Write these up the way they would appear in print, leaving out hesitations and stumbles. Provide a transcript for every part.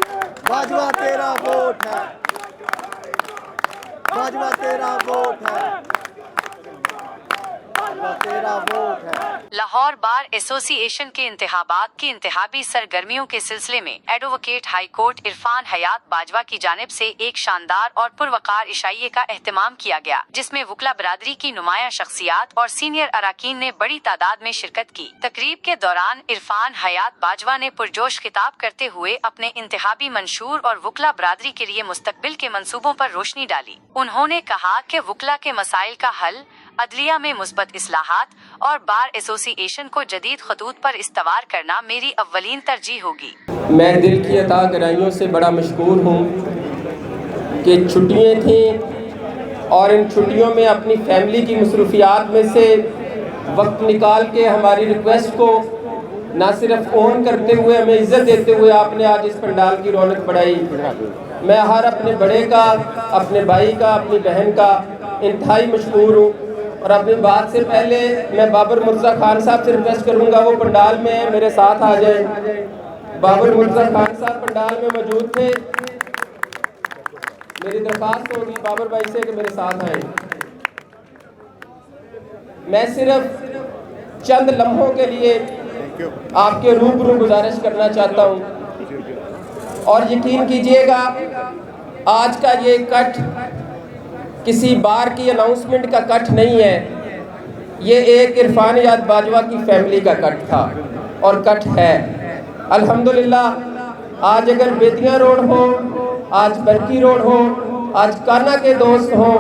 बाजवा तेरा वोट है, बाजवा तेरा वोट है, बाजवा तेरा वोट है। लाहौर बार एसोसिएशन के इंतखाबात की इंतखाबी सरगर्मियों के सिलसिले में एडवोकेट हाई कोर्ट इरफान हयात बाजवा की जानिब से एक शानदार और पुरवकार इशाइये का एहतमाम किया गया, जिसमें वकला बरादरी की नुमाया शख्सियात और सीनियर अराकीन ने बड़ी तादाद में शिरकत की। तकरीब के दौरान इरफान हयात बाजवा ने पुरजोश खिताब करते हुए अपने इंतखाबी मंशूर और वकला बरादरी के लिए मुस्तकबिल के मंसूबों पर रोशनी डाली। उन्होंने कहा कि वकला के मसाइल का हल, अदलिया में मुस्बत इस्लाहात और बार एसोसिएशन को जदीद खतूत पर इस्तवार करना मेरी अव्वलीन तरजीह होगी। मैं दिल की अता गराइयों से बड़ा मशकूर हूँ कि छुट्टियाँ थीं और इन छुट्टियों में अपनी फैमिली की मसरूफियात में से वक्त निकाल के हमारी रिक्वेस्ट को ना सिर्फ ऑन करते हुए हमें इज़्ज़त देते हुए आपने आज इस पंडाल की रौनक बढ़ाई। मैं हर अपने बड़े का, अपने भाई का, अपनी बहन का इंतहाई मशकूर हूँ। और अपनी बात से पहले मैं बाबर मुर्तज़ा खान साहब से रिक्वेस्ट करूँगा, वो पंडाल में है, मेरे साथ आ जाए। बाबर मुर्तज़ा खान साहब पंडाल में मौजूद थे। मेरी दरख्वास्त होगी बाबर भाई से कि मेरे साथ आए। मैं सिर्फ चंद लम्हों के लिए आपके रूबरू गुजारिश करना चाहता हूँ और यकीन कीजिएगा आज का ये कट किसी बार की अनाउंसमेंट का कट नहीं है, ये एक इरफान हयात बाजवा की फैमिली का कट था और कट है। अल्हम्दुलिल्लाह आज अगर बेतियां रोड हो, आज बरकी रोड हो, आज काना के दोस्त हों,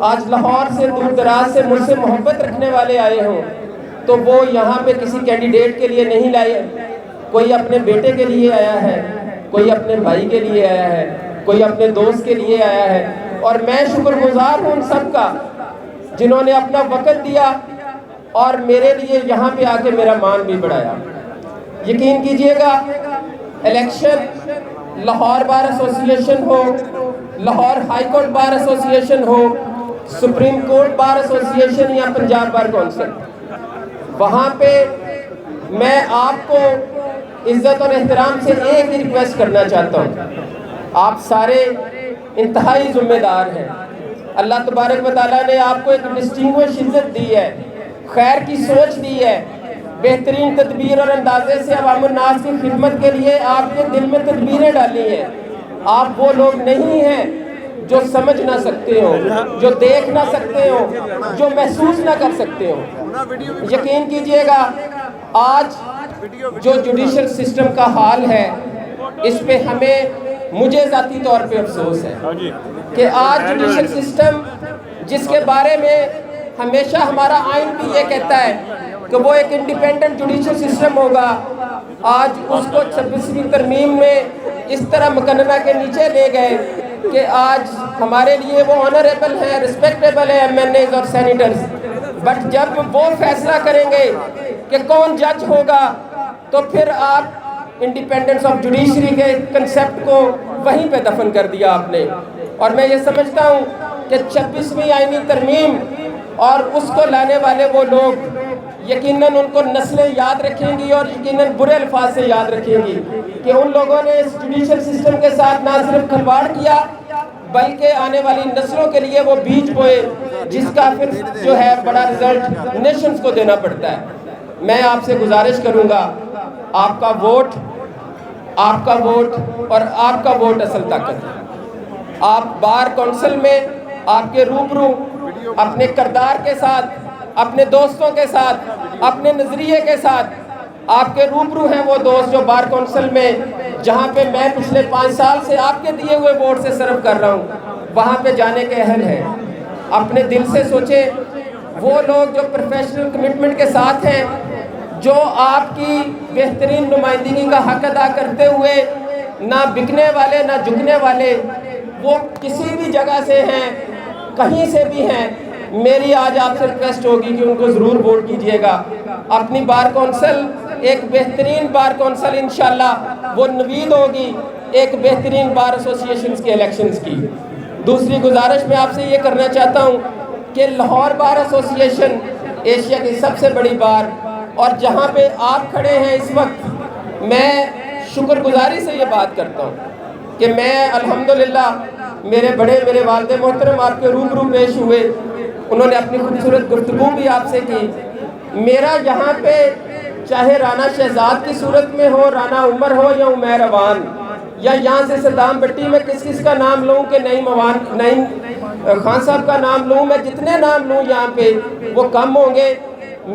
आज लाहौर से दूर दराज से मुझसे मोहब्बत रखने वाले आए हों, तो वो यहाँ पे किसी कैंडिडेट के लिए नहीं लाए। कोई अपने बेटे के लिए आया है, कोई अपने भाई के लिए आया है, कोई अपने दोस्त के लिए आया है। और मैं शुक्रगुजार हूँ उन सब का जिन्होंने अपना वक़्त दिया और मेरे लिए यहाँ पे आके मेरा मान भी बढ़ाया। यकीन कीजिएगा इलेक्शन लाहौर बार एसोसिएशन हो, Lahore high court bar association हो, सुप्रीम कोर्ट बार एसोसिएशन या पंजाब बार कौंसिल, वहाँ पे मैं आपको इज़्ज़त और एहतराम से एक ही रिक्वेस्ट करना चाहता हूँ। आप सारे इंतहाई ज़िम्मेदार हैं। अल्लाह तबारक व तआला ने आपको एक डिस्टिंग्विश इज़्ज़त दी है, खैर की सोच दी है, बेहतरीन तदबीर और अंदाजे से अवामुन नास की खिदमत के लिए आपके दिल में तदबीरें डाली हैं। आप वो लोग नहीं हैं जो समझ ना सकते हो, जो देख ना सकते हो, जो महसूस ना कर सकते हो। यकीन कीजिएगा आज जो जुडिशल सिस्टम का हाल है इस पे हमें, मुझे ज़ाती तौर पे अफसोस है कि आज जुडिशल सिस्टम जिसके बारे में हमेशा हमारा आइन भी ये कहता है कि वो एक इंडिपेंडेंट जुडिशल सिस्टम होगा, आज उसको 26वीं तरमीम में इस तरह मुकन्नना के नीचे ले गए कि आज हमारे लिए वो ऑनरेबल है, रिस्पेक्टेबल है MNAs और सेनेटर्स, बट जब वो फैसला करेंगे कि कौन जज होगा तो फिर आप इंडिपेंडेंस ऑफ जुडिशरी के कंसेप्ट को वहीं पे दफन कर दिया आपने। और मैं ये समझता हूँ कि 26वीं आईनी तरमीम और उसको लाने वाले वो लोग यकीनन उनको नस्लें याद रखेंगी और यकीनन बुरे अल्फाज से याद रखेंगी कि उन लोगों ने इस जुडिशल सिस्टम के साथ ना सिर्फ खिलवाड़ किया बल्कि आने वाली नस्लों के लिए वो बीज बोए जिसका फिर जो है बड़ा रिजल्ट नेशंस को देना पड़ता है। मैं आपसे गुजारिश करूँगा, आपका वोट और आपका वोट असल ताकत है। आप बार कौंसिल में आपके रूबरू अपने किरदार के साथ, अपने दोस्तों के साथ, अपने नज़रिए के साथ आपके रूबरू हैं वो दोस्त जो बार कौंसिल में, जहाँ पे मैं पिछले 5 साल से आपके दिए हुए वोट से सर्व कर रहा हूँ, वहाँ पे जाने के अहल हैं। अपने दिल से सोचें, वो लोग जो प्रोफेशनल कमिटमेंट के साथ हैं, जो आपकी बेहतरीन नुमाइंदगी का हक अदा करते हुए ना बिकने वाले ना झुकने वाले, वो किसी भी जगह से हैं, कहीं से भी हैं, मेरी आज आपसे रिक्वेस्ट होगी कि उनको ज़रूर वोट कीजिएगा। अपनी बार कौंसिल एक बेहतरीन बार कौंसिल इंशाल्लाह वो नवीद होगी एक बेहतरीन बार एसोसिएशन के इलेक्शंस की। दूसरी गुजारिश मैं आपसे ये करना चाहता हूँ कि लाहौर बार एसोसिएशन एशिया की सबसे बड़ी बार, और जहाँ पे आप खड़े हैं इस वक्त, मैं शुक्रगुजारी से ये बात करता हूँ کہ میں الحمدللہ میرے بڑے میرے والد محترم آپ کے روبرو پیش ہوئے، انہوں نے اپنی خوبصورت گفتگو بھی آپ سے کی۔ میرا یہاں پہ چاہے رانا شہزاد کی صورت میں ہو، رانا عمر ہو یا عمیر اوان، یا یہاں سے صدام بٹی میں کس کس کا نام لوں کہ نعیم خان صاحب کا نام لوں، میں جتنے نام لوں یہاں پہ وہ کم ہوں گے۔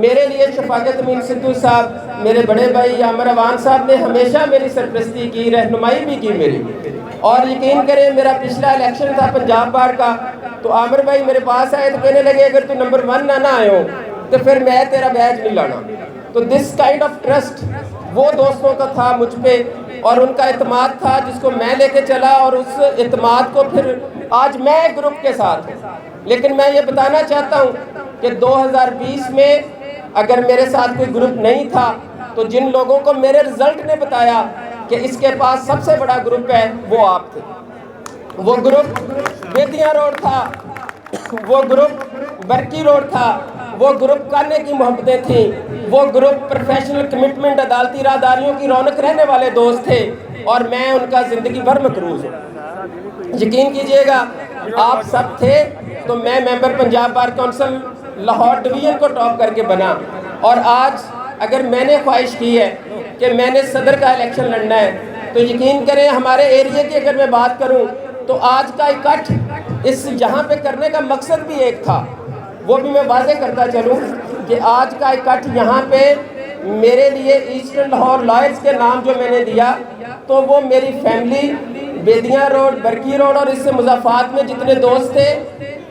میرے لیے شفاقت امین سدھو صاحب، میرے بڑے بھائی عامر اوان صاحب نے ہمیشہ میری سرپرستی کی، رہنمائی بھی کی میری، اور یقین کریں میرا پچھلا الیکشن تھا پنجاب بار کا، تو عامر بھائی میرے پاس آئے تو کہنے لگے اگر تو نمبر 1 نہ آئے ہو تو پھر میں تیرا بیج نہیں لانا۔ تو دس کائنڈ آف ٹرسٹ وہ دوستوں کا تھا مجھ پہ، اور ان کا اعتماد تھا جس کو میں لے کے چلا، اور اس اعتماد کو پھر آج میں گروپ کے ساتھ ہوں۔ لیکن میں یہ بتانا چاہتا ہوں کہ 2020 میں اگر میرے ساتھ کوئی گروپ نہیں تھا تو جن لوگوں کو میرے رزلٹ نے بتایا کہ اس کے پاس سب سے بڑا گروپ ہے وہ آپ تھے۔ وہ گروپ بیدیاں روڈ تھا، وہ گروپ برکی روڈ تھا، وہ گروپ کانے کی محبتیں تھیں، وہ گروپ پروفیشنل کمٹمنٹ عدالتی راہداریوں کی رونق رہنے والے دوست تھے، اور میں ان کا زندگی بھر مقروض ہوں۔ یقین کیجئے گا آپ سب تھے تو میں member Punjab bar council Lahore division کو ٹاپ کر کے بنا، اور آج اگر میں نے خواہش کی ہے کہ میں نے صدر کا الیکشن لڑنا ہے تو یقین کریں ہمارے ایریے کی اگر میں بات کروں تو آج کا اکٹھ اس یہاں پہ کرنے کا مقصد بھی ایک تھا، وہ بھی میں واضح کرتا چلوں کہ آج کا اکٹھ یہاں پہ میرے لیے ایسٹرن لاہور لائرز کے نام جو میں نے دیا تو وہ میری فیملی بیدیاں روڈ، برکی روڈ اور اس سے مضافات میں جتنے دوست تھے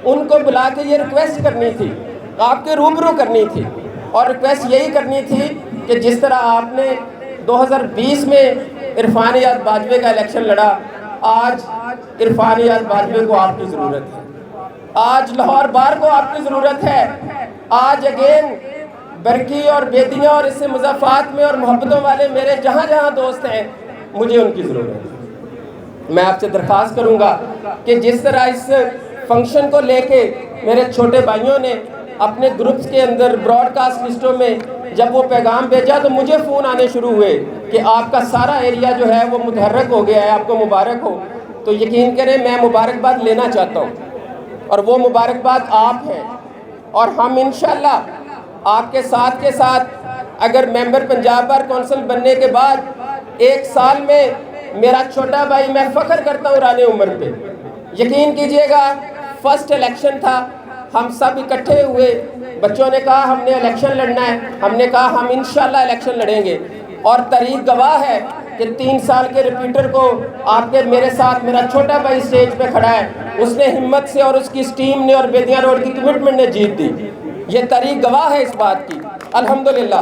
ان کو بلا کے یہ ریکویسٹ کرنی تھی، آپ کے روبرو کرنی تھی، اور ریکویسٹ یہی کرنی تھی کہ جس طرح آپ نے 2020 میں عرفان یاد باجوے کا الیکشن لڑا، آج عرفان یاد باجوے کو آپ کی ضرورت ہے، آج لاہور بار کو آپ کی ضرورت ہے، آج اگین برکی اور بیدیاں اور اس سے مضافات میں اور محبتوں والے میرے جہاں جہاں دوست ہیں مجھے ان کی ضرورت ہے۔ میں آپ سے درخواست کروں گا کہ جس طرح اس فنکشن کو لے کے میرے چھوٹے بھائیوں نے اپنے گروپس کے اندر براڈ کاسٹ لسٹوں میں جب وہ پیغام بھیجا تو مجھے فون آنے شروع ہوئے کہ آپ کا سارا ایریا جو ہے وہ متحرک ہو گیا ہے، آپ کو مبارک ہو، تو یقین کریں میں مبارکباد لینا چاہتا ہوں، اور وہ مبارکباد آپ ہیں، اور ہم انشاءاللہ آپ کے ساتھ اگر ممبر پنجاب بار کونسل بننے کے بعد 1 سال میں میرا چھوٹا بھائی، میں فخر کرتا ہوں رانے عمر پہ، یقین کیجئے گا فرسٹ الیکشن تھا، ہم سب اکٹھے ہوئے، بچوں نے کہا ہم نے الیکشن لڑنا ہے، ہم نے کہا ہم انشاءاللہ الیکشن لڑیں گے، اور تاریخ گواہ ہے کہ 3 سال کے ریپیٹر کو آپ کے میرے ساتھ میرا چھوٹا بھائی اسٹیج پہ کھڑا ہے، اس نے ہمت سے اور اس کی ٹیم نے اور بیدیاں روڈ کی کمٹمنٹ نے جیت دی، یہ تاریخ گواہ ہے اس بات کی الحمدللہ۔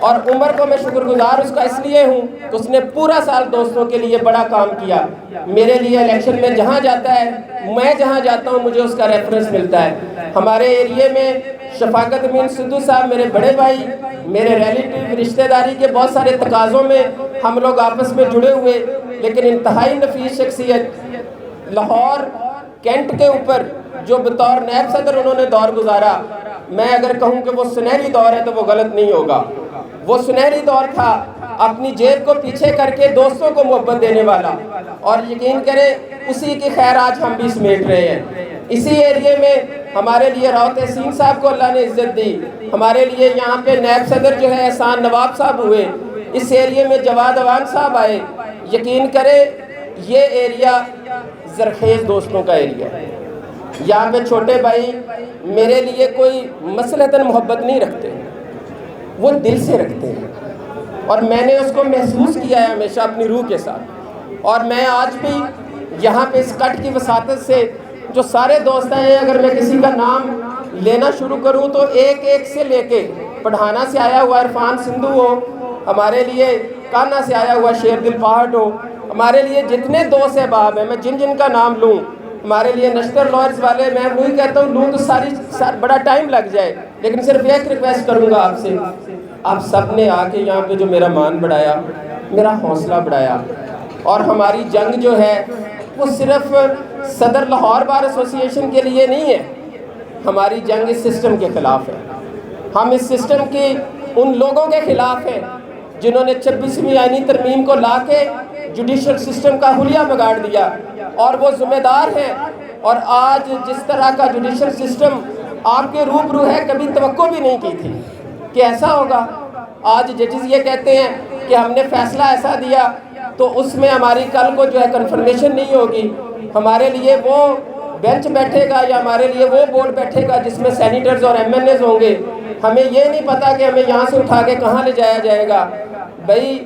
اور عمر کو میں شکر گزار اس کا اس لیے ہوں کہ اس نے پورا سال دوستوں کے لیے بڑا کام کیا، میرے لیے الیکشن میں جہاں جاتا ہے، میں جہاں جاتا ہوں مجھے اس کا ریفرنس ملتا ہے۔ ہمارے ایریے میں شفاقت امین سدھو صاحب میرے بڑے بھائی، میرے ریلیٹیو رشتہ داری کے بہت سارے تقاضوں میں ہم لوگ آپس میں جڑے ہوئے، لیکن انتہائی نفیس شخصیت لاہور کینٹ کے اوپر جو بطور نیب صدر انہوں نے دور گزارا، میں اگر کہوں کہ وہ سنہری دور ہے تو وہ غلط نہیں ہوگا، وہ سنہری دور تھا اپنی جیب کو پیچھے کر کے دوستوں کو محبت دینے والا، اور یقین کریں اسی کی خیر آج ہم بھی سمیٹ رہے ہیں۔ اسی ایریے میں ہمارے لیے راؤ تحسین صاحب کو اللہ نے عزت دی، ہمارے لیے یہاں پہ نیب صدر جو ہے احسان نواب صاحب ہوئے، اس ایریے میں جواد اوان صاحب آئے، یقین کریں یہ ایریا زرخیز دوستوں کا ایریا ہے، یہاں پہ چھوٹے بھائی میرے لیے کوئی مصلحتاً محبت نہیں رکھتے، وہ دل سے رکھتے ہیں، اور میں نے اس کو محسوس کیا ہے ہمیشہ اپنی روح کے ساتھ، اور میں آج بھی یہاں پہ اس کٹ کی وساطت سے جو سارے دوست ہیں، اگر میں کسی کا نام لینا شروع کروں تو ایک ایک سے لے کے پڑھانا سے آیا ہوا عرفان سندھو ہو، ہمارے لیے کانا سے آیا ہوا شیر دل پہاڑ ہو، ہمارے لیے جتنے دوست احباب ہیں میں جن کا نام لوں، ہمارے لیے نشتر لائرز والے، میں وہی کہتا ہوں لوں تو بڑا ٹائم لگ جائے، لیکن صرف ایک ریکویسٹ کروں گا آپ سے، آپ سب نے آ کے یہاں پہ جو میرا مان بڑھایا، میرا حوصلہ بڑھایا، اور ہماری جنگ جو ہے وہ صرف صدر لاہور بار ایسوسی ایشن کے لیے نہیں ہے، ہماری جنگ اس سسٹم کے خلاف ہے، ہم اس سسٹم کی ان لوگوں کے خلاف ہیں जिन्होंने 26वीं आईनी तरमीम को ला के जुडिशल सिस्टम का हुलिया बिगाड़ दिया, और वो ज़िम्मेदार हैं। और आज जिस तरह का जुडिशल सिस्टम आपके रूबरू है, कभी तवक्को भी नहीं की थी कि ऐसा होगा। आज जजेस ये कहते हैं कि हमने फ़ैसला ऐसा दिया, तो उसमें हमारी कल को जो है कन्फर्मेशन नहीं होगी, हमारे लिए वो बेंच बैठेगा या हमारे लिए वो बोर्ड बैठेगा जिसमें सेनेटर्स और MNAs होंगे। हमें ये नहीं पता कि हमें यहाँ से उठा के कहाँ ले जाया जाएगा। भाई,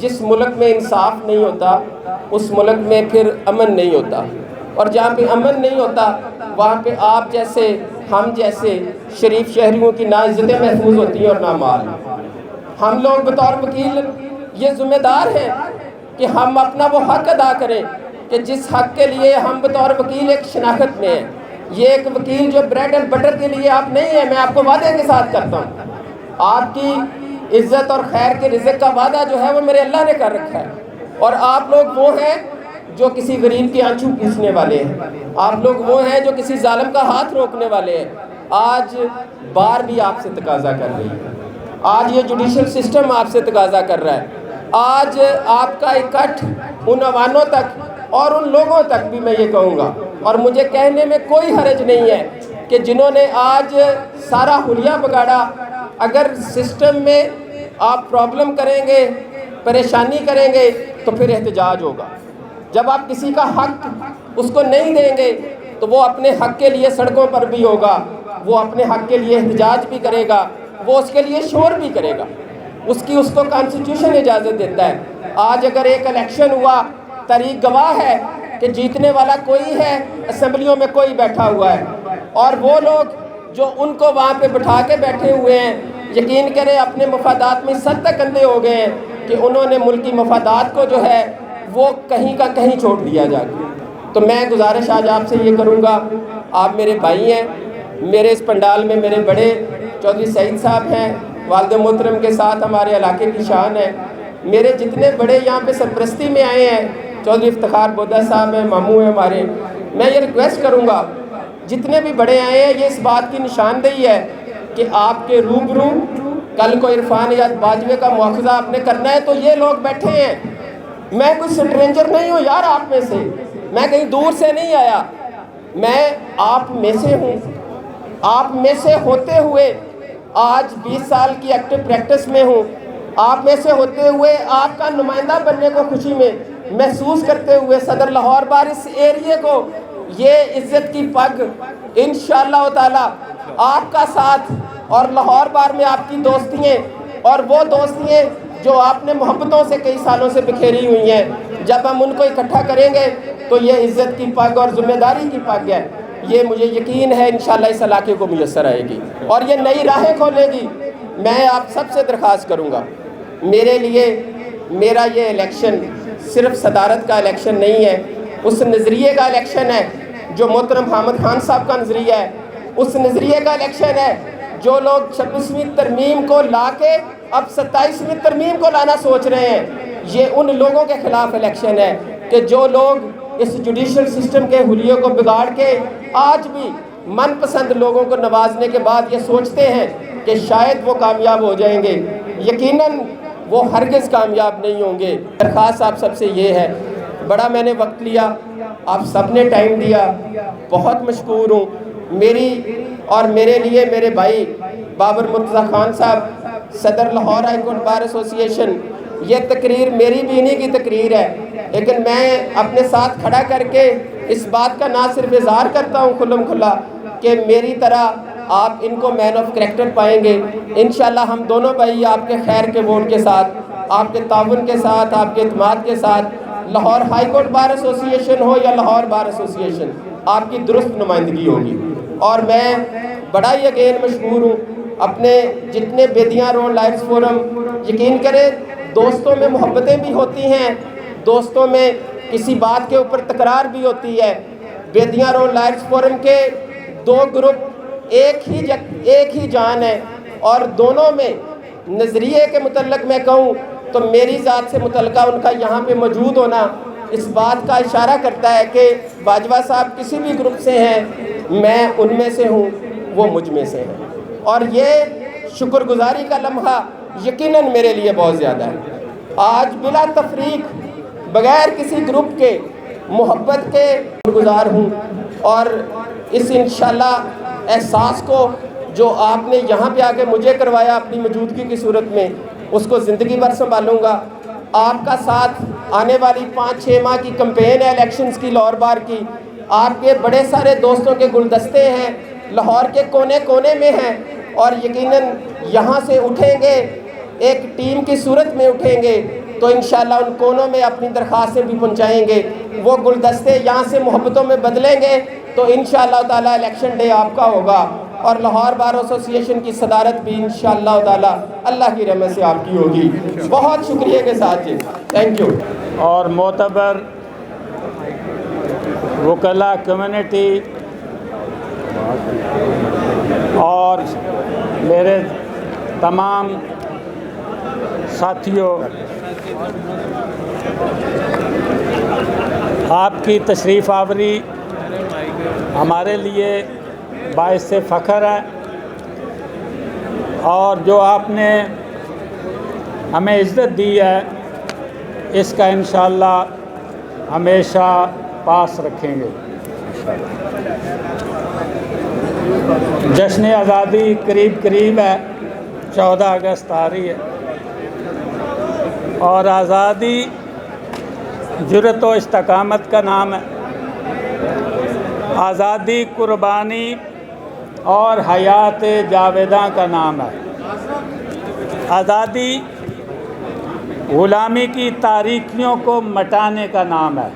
जिस मुल्क में इंसाफ नहीं होता उस मुल्क में फिर अमन नहीं होता, और जहाँ पे अमन नहीं होता वहाँ पे आप जैसे हम जैसे शरीफ शहरियों की ना इज़्ज़तें महफूज होती हैं और ना माल। हम लोग बतौर वकील ये ज़िम्मेदार हैं कि हम अपना वो हक़ अदा करें कि जिस हक़ के लिए हम बतौर वकील एक शनाख्त में हैं। ये एक वकील जो ब्रेड एंड बटर के लिए आप नहीं है, मैं आपको वादे के साथ करता हूँ। आपकी इज़्ज़त और खैर के रिज़्क़ का वादा जो है वो मेरे अल्लाह ने कर रखा है, और आप लोग वो हैं जो किसी गरीब के आंसू पूछने वाले हैं, आप लोग वो हैं जो किसी जालिम का हाथ रोकने वाले हैं। आज बार भी आपसे तकाज़ा कर रही है, आज ये जुडिशल सिस्टम आपसे तकाज़ा कर रहा है। आज आपका इकट्ठ उन अवानों तक और उन लोगों तक भी मैं ये कहूँगा, और मुझे कहने में कोई हर्ज नहीं है कि जिन्होंने आज सारा हुलिया बिगाड़ा, अगर सिस्टम में आप प्रॉब्लम करेंगे, परेशानी करेंगे, तो फिर एहतजाज होगा। जब आप किसी का हक़ उसको नहीं देंगे तो वो अपने हक़ के लिए सड़कों पर भी होगा, वो अपने हक़ के लिए एहतजाज भी करेगा, वो उसके लिए शोर भी करेगा, उसको कॉन्स्टिट्यूशन इजाज़त देता है। आज अगर एक इलेक्शन हुआ, तारीख गवाह है कि जीतने वाला कोई है, असेंबलियों में कोई बैठा हुआ है, और वो लोग जो उनको वहाँ पे बिठा के बैठे हुए हैं, यकीन करें अपने मफादात में इस हद तक अंधे हो गए हैं कि उन्होंने मुल्की मफादात को जो है वो कहीं का कहीं छोड़ दिया जाके। तो मैं गुजारिश आज आपसे ये करूँगा, आप मेरे भाई हैं, मेरे इस पंडाल में मेरे बड़े चौधरी सईद साहब हैं, वालिद मोहतरम के साथ हमारे इलाके की शान है। मेरे जितने बड़े यहाँ पे सरपरस्ती में आए हैं, चौधरी इफ्तिखार बोदा साहब हैं, मामू हैं हमारे, मैं ये रिक्वेस्ट करूँगा जितने भी बड़े आए हैं, ये इस बात की निशानदेही है कि आपके रूबरू कल को इरफान हयात बाजवा का मुआखज़ा आपने करना है तो ये लोग बैठे हैं। मैं कोई स्ट्रेंजर नहीं हूँ यार, आप में से, मैं कहीं दूर से नहीं आया, मैं आप में से हूँ। आप में से होते हुए आज 20 साल की एक्टिव प्रैक्टिस में हूँ, आप में से होते हुए आपका नुमाइंदा बनने को खुशी में महसूस करते हुए सदर लाहौर बार इस एरिए को ये इज़्ज़त की पग इंशाअल्लाह ताला आपका साथ, और लाहौर बार में आपकी दोस्तियाँ और वो दोस्तियाँ जो आपने मोहब्बतों से कई सालों से बिखेरी हुई हैं, जब हम उनको इकट्ठा करेंगे तो ये इज़्ज़त की पग और ज़िम्मेदारी की पग है, ये मुझे यकीन है इंशाअल्लाह इस इलाके को मुयस्सर आएगी और ये नई राहें खोलेगी। मैं आप सबसे दरख्वास्त करूँगा, मेरे लिए मेरा ये इलेक्शन सिर्फ सदारत का इलेक्शन नहीं है, उस नज़रिए का इलेक्शन है जो मोहतरम हामिद खान साहब का नज़रिया है, उस नज़रिए का इलेक्शन है जो लोग 26वीं तरमीम को ला के अब 27वीं तरमीम को लाना सोच रहे हैं। ये उन लोगों के ख़िलाफ़ इलेक्शन है कि जो लोग इस जुडिशल सिस्टम के हुलियों को बिगाड़ के आज भी मनपसंद लोगों को नवाजने के बाद ये सोचते हैं कि शायद वो कामयाब हो जाएंगे, यकीनन वो हरगिज़ कामयाब नहीं होंगे। दरख्वास्त आप सबसे ये है, बड़ा मैंने वक्त लिया, आप सब ने टाइम दिया, बहुत मशकूर हूँ। मेरी और मेरे लिए मेरे भाई बाबर मुर्तज़ा खान साहब, सदर Lahore high court bar association, ये तकरीर मेरी भी इन्हीं की तकरीर है, लेकिन मैं अपने साथ खड़ा करके इस बात का ना सिर्फ इज़हार करता हूँ खुल्लम खुल्ला कि मेरी तरह आप इनको मैन ऑफ करैक्टर पाएंगे इंशाअल्लाह। हम दोनों भाई आपके खैर के वोट के साथ, आपके ताउन के साथ, आपके इत्मीनान के साथ, Lahore high court bar association हो या लाहौर बार एसोसिएशन, आपकी दुरुस्त नुमाइंदगी होगी। और मैं बड़ा ही अगेन मशहूर हूँ अपने जितने बेदियाँ रोड लाइट्स फोरम, यकीन करें दोस्तों में मोहब्बतें भी होती हैं, दोस्तों में किसी बात के ऊपर तकरार भी होती है। बेदियाँ रोड लाइट्स फोरम के दो ग्रुप एक ही जान है और दोनों में नज़रिए के मुतल्लिक़ मैं कहूँ तो मेरी ज़ात से मुतल्लिक़ा उनका यहाँ पे मौजूद होना इस बात का इशारा करता है कि बाजवा साहब किसी भी ग्रुप से हैं, मैं उनमें से हूँ, वो मुझ में से हैं। और ये शुक्रगुजारी का लम्हा یقیناً میرے لیے بہت زیادہ ہے۔ آج بلا تفریق بغیر کسی گروپ کے محبت کے گزار ہوں، اور اس انشاءاللہ احساس کو جو آپ نے یہاں پہ آ کے مجھے کروایا اپنی موجودگی کی صورت میں، اس کو زندگی بھر سنبھالوں گا۔ آپ کا ساتھ آنے والی 5-6 ماہ کی کمپین ہے الیکشنز کی لاہور بار کی، آپ کے بڑے سارے دوستوں کے گلدستے ہیں، لاہور کے کونے کونے میں ہیں، اور یقیناً یہاں سے اٹھیں گے، ایک ٹیم کی صورت میں اٹھیں گے تو انشاءاللہ ان کونوں میں اپنی درخواستیں بھی پہنچائیں گے، وہ گلدستے یہاں سے محبتوں میں بدلیں گے تو انشاءاللہ تعالیٰ الیکشن ڈے آپ کا ہوگا، اور لاہور بار ایسوسی ایشن کی صدارت بھی انشاءاللہ تعالیٰ اللہ کی رحمت سے آپ کی ہوگی۔ بہت شکریہ کے ساتھ جی، تھینک یو۔ اور معتبر وکلاء کمیونٹی اور میرے تمام ساتھیوں، آپ کی تشریف آوری ہمارے لیے باعث فخر ہے، اور جو آپ نے ہمیں عزت دی ہے اس کا انشاءاللہ ہمیشہ پاس رکھیں گے۔ جشن آزادی قریب ہے، 14 اگست آ رہی ہے، اور آزادی جرأت و استقامت کا نام ہے، آزادی قربانی اور حیات جاویداں کا نام ہے، آزادی غلامی کی تاریکیوں کو مٹانے کا نام ہے،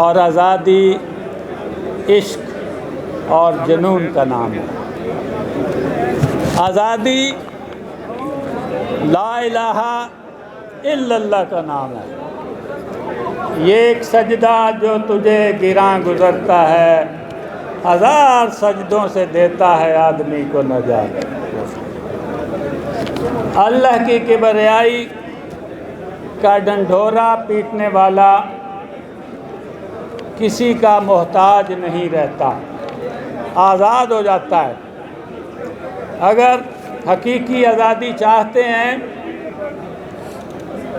اور آزادی عشق اور جنون کا نام ہے، آزادی لا الہ الا اللہ کا نام ہے۔ یہ ایک سجدہ جو تجھے گراں گزرتا ہے، 1000 سجدوں سے دیتا ہے آدمی کو نجات۔ اللہ کی کبریائی کا ڈنڈورا پیٹنے والا کسی کا محتاج نہیں رہتا، آزاد ہو جاتا ہے۔ اگر حقیقی آزادی چاہتے ہیں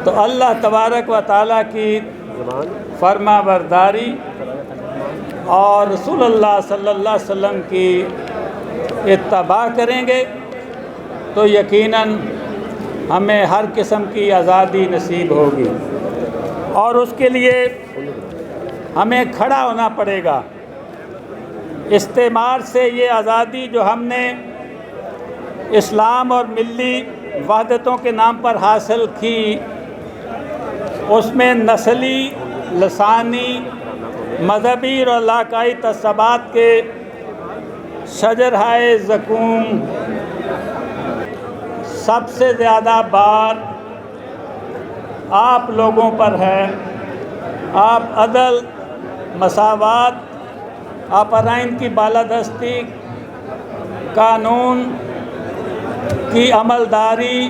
تو اللہ تبارک و تعالیٰ کی فرما برداری اور رسول اللہ صلی اللہ علیہ وسلم کی اتباع کریں گے تو یقیناً ہمیں ہر قسم کی آزادی نصیب ہوگی، اور اس کے لیے ہمیں کھڑا ہونا پڑے گا۔ استعمار سے یہ آزادی جو ہم نے اسلام اور ملی وحدتوں کے نام پر حاصل کی، اس میں نسلی، لسانی، مذہبی اور علاقائی تعصبات کے شجرہائے زقوم سب سے زیادہ بار آپ لوگوں پر ہے۔ آپ عدل، مساوات، آئین کی بالادستی، قانون کی عملداری